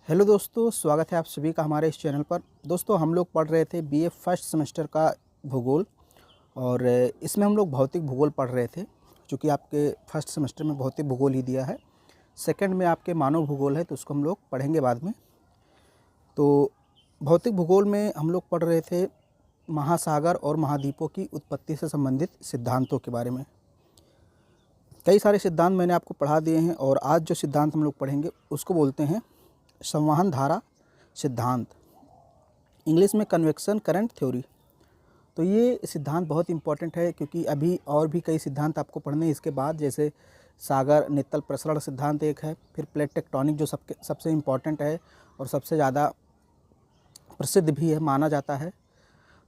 Hello दोस्तों, स्वागत है आप सभी का हमारे इस चैनल पर। दोस्तों, हम लोग पढ़ रहे थे बीए फर्स्ट सेमेस्टर का भूगोल और इसमें हम लोग भौतिक भूगोल पढ़ रहे थे। क्योंकि आपके फर्स्ट सेमेस्टर में भौतिक भूगोल ही दिया है, सेकंड में आपके मानव भूगोल है, तो उसको हम लोग पढ़ेंगे बाद में। तो भौतिक भूगोल में हम लोग पढ़ रहे थे महासागर और महाद्वीपों की उत्पत्ति से संबंधित सिद्धांतों के बारे में। कई सारे सिद्धांत मैंने आपको पढ़ा दिए हैं और आज जो सिद्धांत हम लोग पढ़ेंगे उसको बोलते हैं संवहन धारा सिद्धांत, इंग्लिश में कन्वेक्शन करंट थ्योरी। तो ये सिद्धांत बहुत इंपॉर्टेंट है क्योंकि अभी और भी कई सिद्धांत आपको पढ़ने हैं इसके बाद, जैसे सागर नित्तल प्रसरण सिद्धांत एक है, फिर प्लेट टेक्टोनिक जो सबसे इम्पॉर्टेंट है और सबसे ज़्यादा प्रसिद्ध भी है, माना जाता है,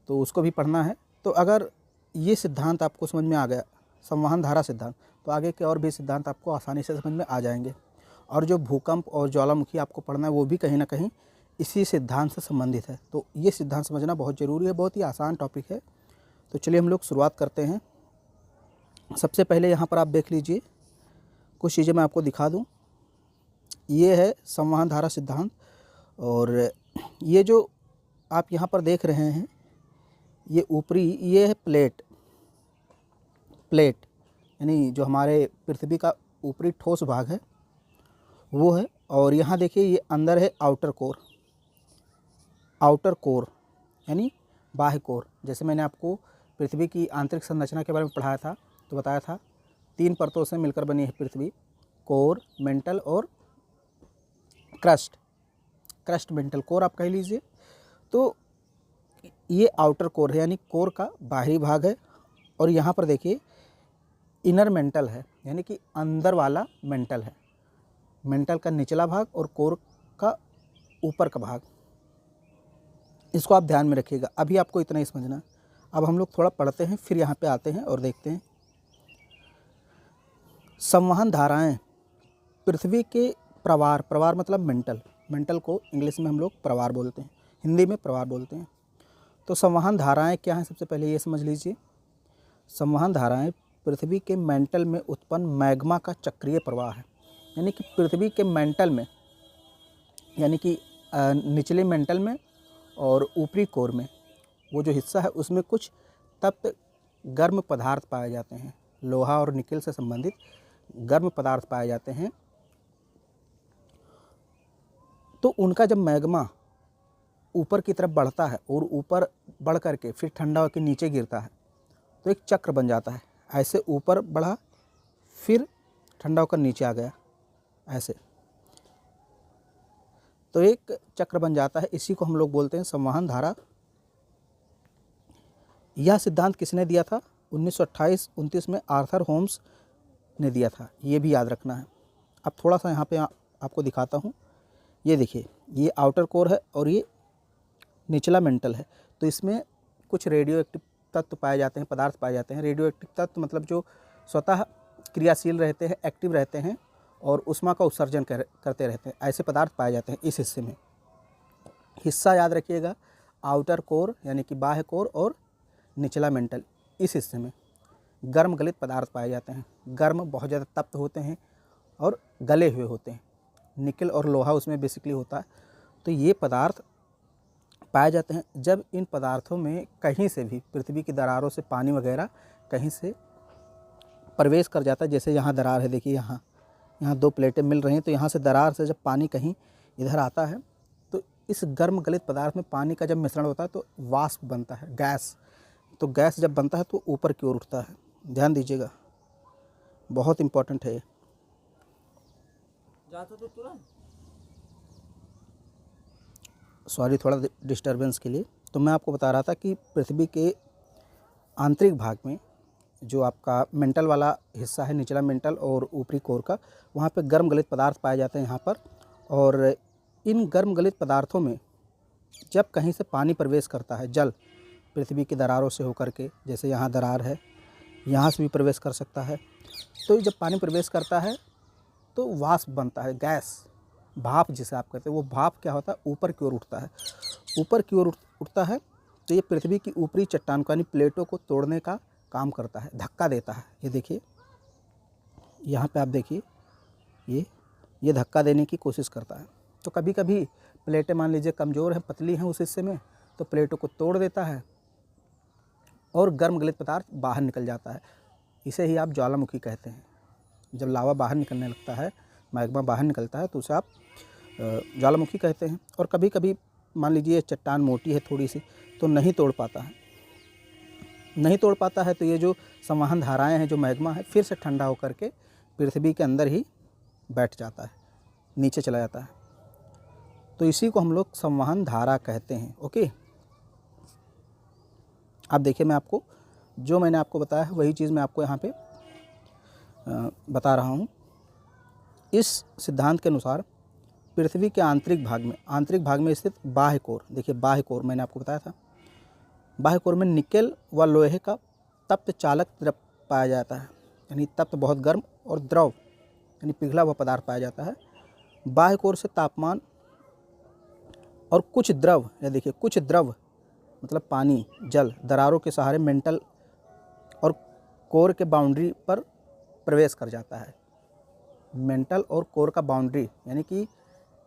तो उसको भी पढ़ना है। तो अगर ये सिद्धांत आपको समझ में आ गया, संवहन धारा सिद्धांत, तो आगे के और भी सिद्धांत आपको आसानी से समझ में आ जाएंगे। और जो भूकंप और ज्वालामुखी आपको पढ़ना है वो भी कहीं ना कहीं इसी सिद्धांत से संबंधित है। तो ये सिद्धांत समझना बहुत ज़रूरी है, बहुत ही आसान टॉपिक है। तो चलिए हम लोग शुरुआत करते हैं। सबसे पहले यहाँ पर आप देख लीजिए, कुछ चीज़ें मैं आपको दिखा दूँ। ये है संवहन धारा सिद्धांत और ये जो आप यहाँ पर देख रहे हैं, ये ऊपरी, ये है प्लेट यानी जो हमारे पृथ्वी का ऊपरी ठोस भाग है वो है। और यहाँ देखिए, ये अंदर है आउटर कोर यानी बाह्य कोर। जैसे मैंने आपको पृथ्वी की आंतरिक संरचना के बारे में पढ़ाया था, तो बताया था 3 परतों से मिलकर बनी है पृथ्वी, कोर, मेंटल और क्रस्ट मेंटल कोर आप कह लीजिए। तो ये आउटर कोर है यानी कोर का बाहरी भाग है। और यहाँ पर देखिए इनर मेंटल है यानी कि अंदर वाला मेंटल है, मेंटल का निचला भाग और कोर का ऊपर का भाग। इसको आप ध्यान में रखिएगा, अभी आपको इतना ही समझना। अब हम लोग थोड़ा पढ़ते हैं, फिर यहाँ पे आते हैं और देखते हैं। संवहन धाराएं पृथ्वी के प्रवार मतलब मेंटल को इंग्लिश में हम लोग प्रवार बोलते हैं, हिंदी में प्रवार बोलते हैं। तो संवहन धाराएं क्या हैं, सबसे पहले ये समझ लीजिए। संवहन धाराएं पृथ्वी के मेंटल में उत्पन्न मैग्मा का चक्रीय प्रवाह है। यानी कि पृथ्वी के मेंटल में, यानी कि निचले मेंटल में और ऊपरी कोर में वो जो हिस्सा है उसमें कुछ तप्त गर्म पदार्थ पाए जाते हैं, लोहा और निकेल से संबंधित गर्म पदार्थ पाए जाते हैं। तो उनका जब मैग्मा ऊपर की तरफ बढ़ता है और ऊपर बढ़ करके फिर ठंडा होकर नीचे गिरता है, तो एक चक्र बन जाता है। ऐसे ऊपर बढ़ा, फिर ठंडा होकर नीचे आ गया, ऐसे, तो एक चक्र बन जाता है। इसी को हम लोग बोलते हैं संवहन धारा। यह सिद्धांत किसने दिया था? 1928-29 में आर्थर होम्स ने दिया था, ये भी याद रखना है। अब थोड़ा सा यहाँ पे आपको दिखाता हूँ। ये देखिए, ये आउटर कोर है और ये निचला मेंटल है। तो इसमें कुछ रेडियो एक्टिव तत्व पाए जाते हैं, पदार्थ पाए जाते हैं। रेडियो एक्टिव तत्व मतलब जो स्वतः क्रियाशील रहते हैं, एक्टिव रहते हैं और ऊष्मा का उत्सर्जन करते रहते हैं, ऐसे पदार्थ पाए जाते हैं इस हिस्से में। हिस्सा याद रखिएगा, आउटर कोर यानी कि बाह्य कोर और निचला मेंटल, इस हिस्से में गर्म गलित पदार्थ पाए जाते हैं। गर्म, बहुत ज़्यादा तप्त होते हैं और गले हुए होते हैं। निकेल और लोहा उसमें बेसिकली होता है। तो ये पदार्थ पाए जाते हैं। जब इन पदार्थों में कहीं से भी पृथ्वी की दरारों से पानी वगैरह कहीं से प्रवेश कर जाता है, जैसे यहाँ दरार है, देखिए यहाँ 2 प्लेटें मिल रही हैं, तो यहाँ से दरार से जब पानी कहीं इधर आता है तो इस गर्म गलित पदार्थ में पानी का जब मिश्रण होता है तो वाष्प बनता है, गैस। तो गैस जब बनता है तो ऊपर की ओर उठता है, ध्यान दीजिएगा, बहुत इम्पोर्टेंट है ये। सॉरी थोड़ा डिस्टर्बेंस के लिए। तो मैं आपको बता रहा था कि पृथ्वी के आंतरिक भाग में जो आपका मेंटल वाला हिस्सा है, निचला मेंटल और ऊपरी कोर का, वहाँ पे गर्म गलित पदार्थ पाए जाते हैं यहाँ पर। और इन गर्म गलित पदार्थों में जब कहीं से पानी प्रवेश करता है, जल पृथ्वी की दरारों से होकर के, जैसे यहाँ दरार है, यहाँ से भी प्रवेश कर सकता है। तो जब पानी प्रवेश करता है तो वाष्प बनता है, गैस, भाप जिसे आप कहते हैं। वो भाप क्या होता है, ऊपर की ओर उठता है, ऊपर की ओर उठता है। तो ये पृथ्वी की ऊपरी चट्टान को यानी प्लेटों को तोड़ने का काम करता है, धक्का देता है। ये देखिए, यहाँ पे आप देखिए, ये धक्का देने की कोशिश करता है। तो कभी कभी प्लेटें मान लीजिए कमज़ोर हैं, पतली हैं उस हिस्से में, तो प्लेटों को तोड़ देता है और गर्म गलित पदार्थ बाहर निकल जाता है। इसे ही आप ज्वालामुखी कहते हैं। जब लावा बाहर निकलने लगता है, मैग्मा बाहर निकलता है, तो उसे आप ज्वालामुखी कहते हैं। और कभी कभी मान लीजिए चट्टान मोटी है थोड़ी सी, तो नहीं तोड़ पाता है, तो ये जो संवहन धाराएं हैं, जो मैग्मा है, फिर से ठंडा होकर के पृथ्वी के अंदर ही बैठ जाता है, नीचे चला जाता है। तो इसी को हम लोग संवहन धारा कहते हैं। ओके, अब देखिए, मैं आपको जो मैंने आपको बताया है वही चीज़ मैं आपको यहाँ पे बता रहा हूँ। इस सिद्धांत के अनुसार पृथ्वी के आंतरिक भाग में स्थित बाह्य कोर, देखिए बाह्य कोर मैंने आपको बताया था, बाह्य कोर में निकेल व लोहे का तप्त चालक द्रव पाया जाता है, यानी तप्त बहुत गर्म और द्रव यानी पिघला हुआ पदार्थ पाया जाता है। बाह्य कोर से तापमान और कुछ द्रव, या देखिए कुछ द्रव मतलब पानी, जल दरारों के सहारे मेंटल और कोर के बाउंड्री पर प्रवेश कर जाता है। मेंटल और कोर का बाउंड्री यानी कि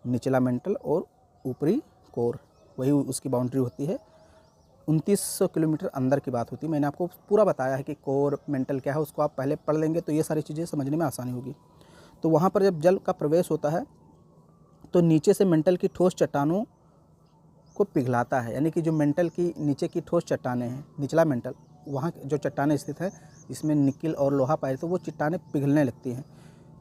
निचला मेंटल और ऊपरी कोर, वही उसकी बाउंड्री होती है। 2900 किलोमीटर अंदर की बात होती है। मैंने आपको पूरा बताया है कि कोर मेंटल क्या है, उसको आप पहले पढ़ लेंगे तो ये सारी चीज़ें समझने में आसानी होगी। तो वहाँ पर जब जल का प्रवेश होता है तो नीचे से मेंटल की ठोस चट्टानों को पिघलाता है, यानी कि जो मेंटल की नीचे की ठोस चट्टानें हैं, निचला मेंटल, वहाँ जो चट्टानें स्थित है, इसमें निकिल और लोहा पाए, तो वो चट्टानें पिघलने लगती हैं।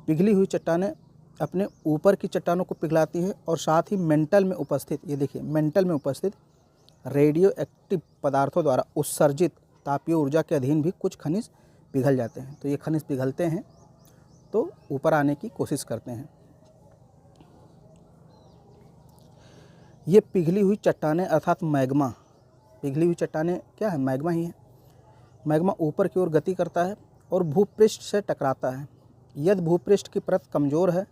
पिघली हुई चट्टानें अपने ऊपर की चट्टानों को पिघलाती हैं और साथ ही मेंटल में उपस्थित, ये देखिए मेंटल में उपस्थित रेडियो एक्टिव पदार्थों द्वारा उत्सर्जित तापीय ऊर्जा के अधीन भी कुछ खनिज पिघल जाते हैं। तो ये खनिज पिघलते हैं तो ऊपर आने की कोशिश करते हैं। ये पिघली हुई चट्टानें अर्थात मैग्मा, पिघली हुई चट्टानें क्या है, मैग्मा ही है। मैग्मा ऊपर की ओर गति करता है और भूपृष्ठ से टकराता है। यदि भूपृष्ठ की परत कमज़ोर है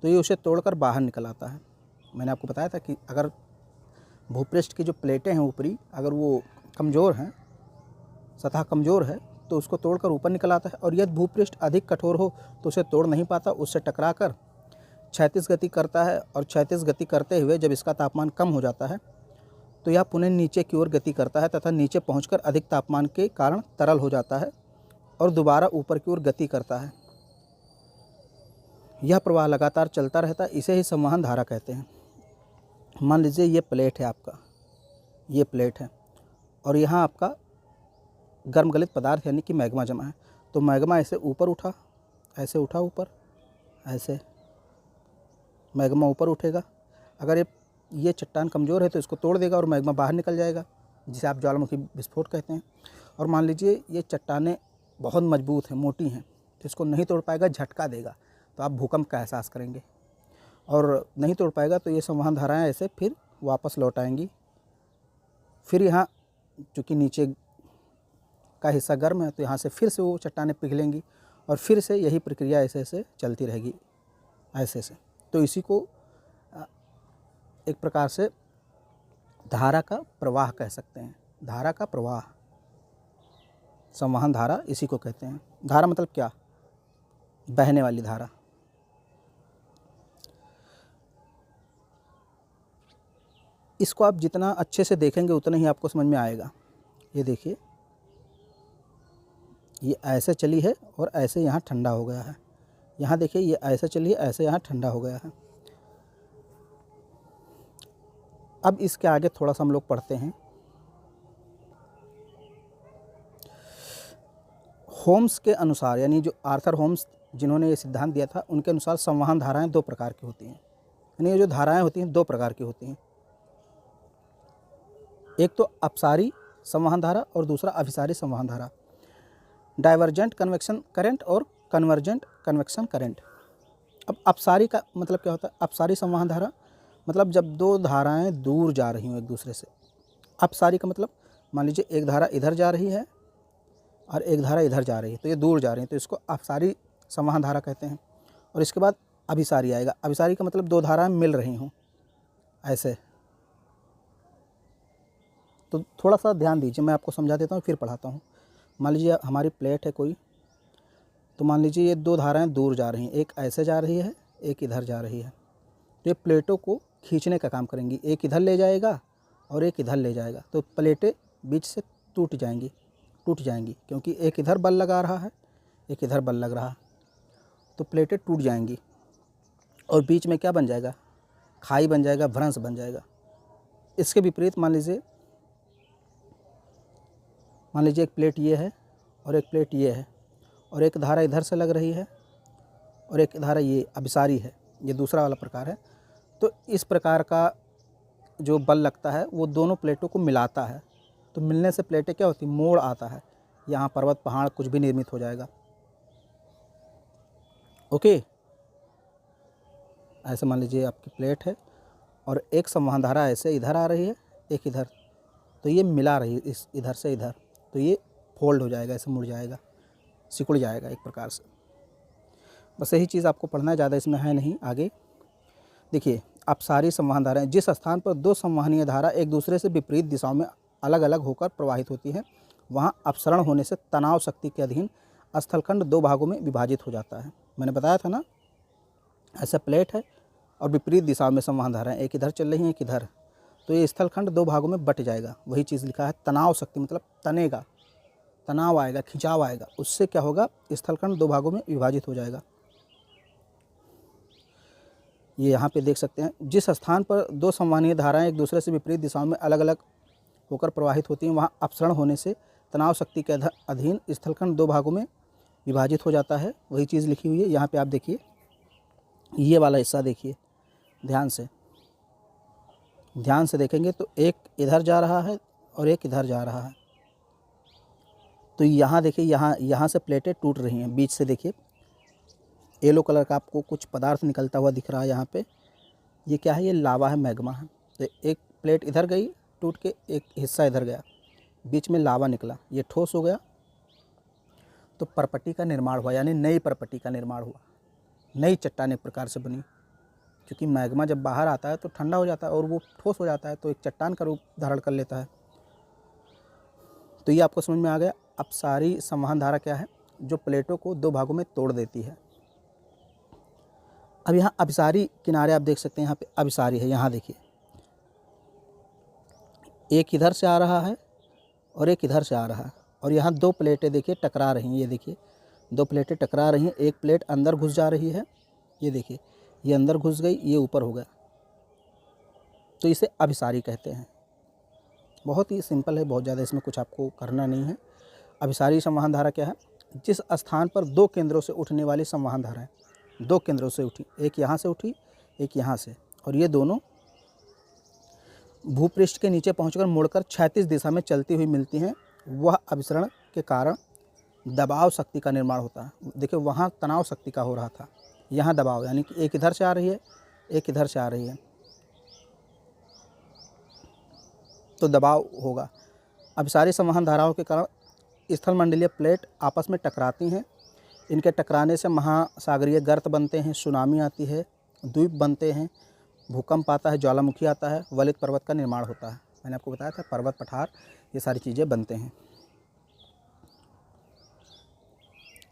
तो ये उसे तोड़कर बाहर निकल आता है। मैंने आपको बताया था कि अगर भूपृष्ठ की जो प्लेटें हैं ऊपरी, अगर वो कमज़ोर हैं, सतह कमज़ोर है, तो उसको तोड़कर ऊपर निकल आता है। और यदि भूपृष्ठ अधिक कठोर हो तो उसे तोड़ नहीं पाता, उससे टकराकर क्षैतिज गति करता है। और क्षैतिज गति करते हुए जब इसका तापमान कम हो जाता है तो यह पुनः नीचे की ओर गति करता है तथा नीचे पहुंचकर अधिक तापमान के कारण तरल हो जाता है और दोबारा ऊपर की ओर गति करता है। यह प्रवाह लगातार चलता रहता है, इसे ही संवहन धारा कहते हैं। मान लीजिए ये प्लेट है आपका, ये प्लेट है और यहाँ आपका गर्म गलित पदार्थ यानी कि मैग्मा जमा है। तो मैग्मा ऐसे ऊपर उठा, ऐसे उठा ऊपर, ऐसे मैग्मा ऊपर उठेगा। अगर ये चट्टान कमज़ोर है तो इसको तोड़ देगा और मैग्मा बाहर निकल जाएगा, जिसे आप ज्वालामुखी विस्फोट कहते हैं। और मान लीजिए ये चट्टानें बहुत मजबूत हैं, मोटी हैं, तो इसको नहीं तोड़ पाएगा, झटका देगा, तो आप भूकंप का एहसास करेंगे। और नहीं तोड़ पाएगा तो ये संवहन धाराएँ ऐसे फिर वापस लौट आएंगी। फिर यहाँ चूँकि नीचे का हिस्सा गर्म है तो यहाँ से फिर से वो चट्टानें पिघलेंगी और फिर से यही प्रक्रिया ऐसे ऐसे चलती रहेगी, ऐसे से। तो इसी को एक प्रकार से धारा का प्रवाह कह सकते हैं। धारा का प्रवाह, संवहन धारा इसी को कहते हैं। धारा मतलब क्या, बहने वाली धारा। इसको आप जितना अच्छे से देखेंगे उतना ही आपको समझ में आएगा। ये देखिए, ये ऐसे चली है और ऐसे यहाँ ठंडा हो गया है। यहाँ देखिए, ये ऐसे चली है, ऐसे यहाँ ठंडा हो गया है। अब इसके आगे थोड़ा सा हम लोग पढ़ते हैं। होम्स के अनुसार, यानी जो आर्थर होम्स जिन्होंने ये सिद्धांत दिया था, उनके अनुसार संवहन धाराएं दो प्रकार की होती हैं। यानी ये जो धाराएं होती हैं दो प्रकार की होती हैं, एक तो अपसारी संवहन धारा और दूसरा अभिसारी संवहन धारा। डाइवर्जेंट कन्वेक्शन करंट और कन्वर्जेंट कन्वेक्शन करंट। अब अपसारी का मतलब क्या होता है, अपसारी संवहन धारा मतलब जब दो धाराएं दूर जा रही हों एक दूसरे से। अपसारी का मतलब मान लीजिए एक धारा इधर जा रही है और एक धारा इधर जा रही है, तो ये दूर जा रही है, तो इसको अपसारी संवहन धारा कहते हैं। और इसके बाद अभिसारी आएगा। अभिसारी का मतलब दो धाराएं मिल रही हों, ऐसे। तो थोड़ा सा ध्यान दीजिए, मैं आपको समझा देता हूँ फिर पढ़ाता हूँ। मान लीजिए हमारी प्लेट है कोई, तो मान लीजिए ये दो धाराएं दूर जा रही हैं, एक ऐसे जा रही है, एक इधर जा रही है। तो ये प्लेटों को खींचने का काम करेंगी, एक इधर ले जाएगा और एक इधर ले जाएगा, तो प्लेटें बीच से टूट जाएंगी क्योंकि एक इधर बल लगा रहा है, एक इधर बल लग रहा है, तो प्लेटें टूट जाएंगी और बीच में क्या बन जाएगा, खाई बन जाएगा, भ्रंश बन जाएगा। इसके विपरीत मान लीजिए एक प्लेट ये है और एक प्लेट ये है और एक धारा इधर से लग रही है और एक धारा ये अभिसारी है, ये दूसरा वाला प्रकार है। तो इस प्रकार का जो बल लगता है वो दोनों प्लेटों को मिलाता है, तो मिलने से प्लेटें क्या होती, मोड़ आता है, यहाँ पर्वत पहाड़ कुछ भी निर्मित हो जाएगा। ओके, ऐसे मान लीजिए आपकी प्लेट है और एक संवहन धारा ऐसे इधर आ रही है, एक इधर, तो ये मिला रही है इस इधर से इधर, तो ये फोल्ड हो जाएगा, ऐसे मुड़ जाएगा, सिकुड़ जाएगा एक प्रकार से। बस यही चीज़ आपको पढ़ना है, ज़्यादा इसमें है नहीं। आगे देखिए, अपसारी संवहन धाराएं, जिस स्थान पर दो संवहनीय धारा एक दूसरे से विपरीत दिशाओं में अलग अलग होकर प्रवाहित होती हैं, वहाँ अपसरण होने से तनाव शक्ति के अधीन स्थलखंड दो भागों में विभाजित हो जाता है। मैंने बताया था ना, ऐसा प्लेट है और विपरीत दिशाओं में संवहन धाराएं, एक इधर चल रही हैं, एक इधर, तो ये स्थलखंड दो भागों में बट जाएगा। वही चीज़ लिखा है, तनाव शक्ति मतलब तनेगा, तनाव आएगा, खिंचाव आएगा, उससे क्या होगा, स्थलखंड दो भागों में विभाजित हो जाएगा। ये यहाँ पे देख सकते हैं, जिस स्थान पर दो संवहनीय धाराएं एक दूसरे से विपरीत दिशाओं में अलग अलग होकर प्रवाहित होती हैं, वहाँ अपसरण होने से तनाव शक्ति के अधीन स्थलखंड दो भागों में विभाजित हो जाता है। वही चीज़ लिखी हुई है यहाँ पे, आप देखिए ये वाला हिस्सा देखिए ध्यान से देखेंगे तो एक इधर जा रहा है और एक इधर जा रहा है। तो यहाँ देखिए, यहाँ से प्लेटें टूट रही हैं, बीच से देखिए येलो कलर का आपको कुछ पदार्थ निकलता हुआ दिख रहा है यहाँ पे, ये क्या है, ये लावा है, मैग्मा है। तो एक प्लेट इधर गई टूट के, एक हिस्सा इधर गया, बीच में लावा निकला, ये ठोस हो गया, तो परपट्टी का निर्माण हुआ, यानी नई परपट्टी का निर्माण हुआ, नई चट्टान एक प्रकार से बनी। क्योंकि मैग्मा जब बाहर आता है तो ठंडा हो जाता है और वो ठोस हो जाता है, तो एक चट्टान का रूप धारण कर लेता है। तो ये आपको समझ में आ गया, अपसारी संवहन धारा क्या है, जो प्लेटों को दो भागों में तोड़ देती है। अब यहाँ अभिसारी किनारे आप देख सकते हैं, यहाँ पे अभिसारी है, यहाँ देखिए एक इधर से आ रहा है और एक इधर से आ रहा है, और यहाँ दो प्लेटें देखिए टकरा रही हैं, ये देखिए दो प्लेटें टकरा रही हैं, एक प्लेट अंदर घुस जा रही है, ये देखिए ये अंदर घुस गई, ये ऊपर हो गया, तो इसे अभिसारी कहते हैं। बहुत ही सिंपल है, बहुत ज़्यादा इसमें कुछ आपको करना नहीं है। अभिसारी संवहन धारा क्या है, जिस स्थान पर दो केंद्रों से उठने वाली संवहन धाराएं, दो केंद्रों से उठी, एक यहाँ से उठी, एक यहाँ से, और ये दोनों भूपृष्ठ के नीचे पहुंचकर मुड़कर क्षैतिज दिशा में चलती हुई मिलती हैं, वह अभिसरण के कारण दबाव शक्ति का निर्माण होता है। देखिए वहाँ तनाव शक्ति का हो रहा था, यहाँ दबाव, यानी कि एक इधर से आ रही है, एक इधर से आ रही है, तो दबाव होगा। अभिसारी संवहन धाराओं के कारण स्थलमंडलीय प्लेट आपस में टकराती हैं, इनके टकराने से महासागरीय गर्त बनते हैं, सुनामी आती है, द्वीप बनते हैं, भूकंप आता है, ज्वालामुखी आता है, वलित पर्वत का निर्माण होता है। मैंने आपको बताया था, पर्वत, पठार, ये सारी चीज़ें बनते हैं।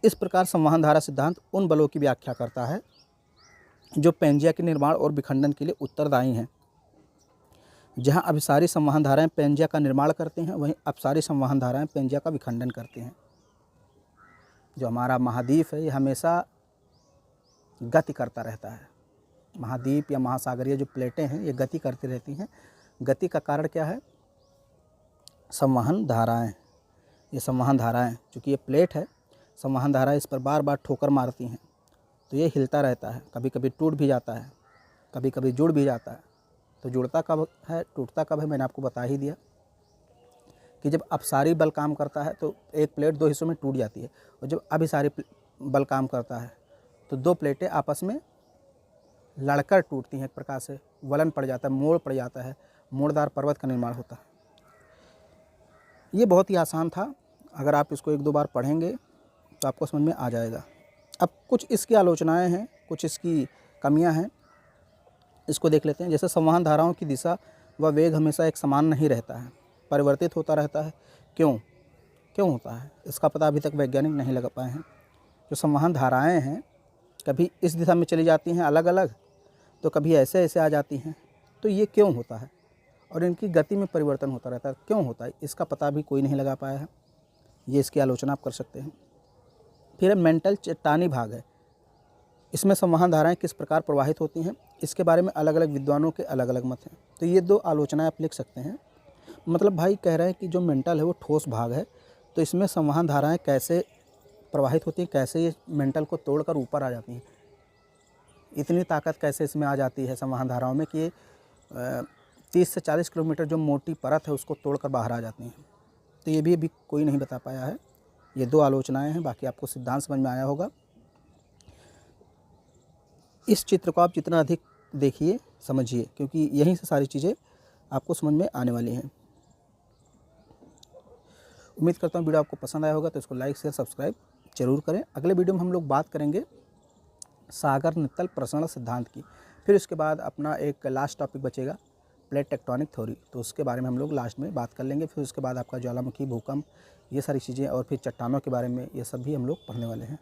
इस प्रकार संवहन धारा सिद्धांत उन बलों की व्याख्या करता है जो पेंजिया के निर्माण और विखंडन के लिए उत्तरदायी हैं। जहां अभिसारी संवहन धाराएं पेंजिया का निर्माण करते हैं, वहीं अपसारी संवहन धाराएं पेंजिया का विखंडन करते हैं। जो हमारा महाद्वीप है, ये हमेशा गति करता रहता है। महाद्वीप या महासागरीय जो प्लेटें हैं, ये गति करती रहती हैं। गति का कारण क्या है, संवहन धाराएं। ये संवहन धाराएं, चूँकि ये प्लेट है, संवहन धाराएं इस पर बार बार ठोकर मारती हैं, तो ये हिलता रहता है, कभी कभी टूट भी जाता है, कभी कभी जुड़ भी जाता है। तो जुड़ता कब है, टूटता कब है, मैंने आपको बता ही दिया कि जब अपसारी बल काम करता है तो एक प्लेट दो हिस्सों में टूट जाती है, और जब अभिसारी बल काम करता है तो दो प्लेटें आपस में लड़कर टूटती हैं, एक प्रकार से वलन पड़ जाता है, मोड़ पड़ जाता है, मोड़दार पर्वत का निर्माण होता है। ये बहुत ही आसान था, अगर आप इसको एक दो बार पढ़ेंगे तो आपको समझ में आ जाएगा। अब कुछ इसकी आलोचनाएं हैं, कुछ इसकी कमियां हैं, इसको देख लेते हैं। जैसे संवहन धाराओं की दिशा व वेग हमेशा एक समान नहीं रहता है, परिवर्तित होता रहता है। क्यों होता है, इसका पता अभी तक वैज्ञानिक नहीं लगा पाए हैं। जो संवहन धाराएं हैं, कभी इस दिशा में चली जाती हैं अलग अलग, तो कभी ऐसे ऐसे आ जाती हैं। तो ये क्यों होता है और इनकी गति में परिवर्तन होता रहता है, क्यों होता है, इसका पता भी कोई नहीं लगा पाया है। ये इसकी आलोचना आप कर सकते हैं। फिर मेंटल चट्टानी भाग है। इसमें संवहन धाराएं किस प्रकार प्रवाहित होती हैं, इसके बारे में अलग अलग विद्वानों के अलग अलग मत हैं। तो ये 2 आलोचनाएं आप लिख सकते हैं। मतलब भाई कह रहे हैं कि जो मेंटल है वो ठोस भाग है, तो इसमें संवहन धाराएं कैसे प्रवाहित होती हैं, कैसे ये मेंटल को तोड़कर ऊपर आ जाती हैं, इतनी ताकत कैसे इसमें आ जाती है संवहन धाराओं में कि ये 30 से 40 किलोमीटर जो मोटी परत है उसको तोड़कर बाहर आ जाती हैं। तो ये भी अभी कोई नहीं बता पाया है। ये 2 आलोचनाएं हैं, बाकी आपको सिद्धांत समझ में आया होगा। इस चित्र को आप जितना अधिक देखिए समझिए, क्योंकि यहीं से सारी चीज़ें आपको समझ में आने वाली हैं। उम्मीद करता हूँ वीडियो आपको पसंद आया होगा, तो इसको लाइक शेयर सब्सक्राइब जरूर करें। अगले वीडियो में हम लोग बात करेंगे सागर नित्तल प्रसरण सिद्धांत की। फिर उसके बाद अपना एक लास्ट टॉपिक बचेगा प्लेट टेक्टोनिक थ्योरी, तो उसके बारे में हम लोग लास्ट में बात कर लेंगे। फिर उसके बाद आपका ज्वालामुखी, भूकंप, ये सारी चीज़ें और फिर चट्टानों के बारे में, ये सब भी हम लोग पढ़ने वाले हैं।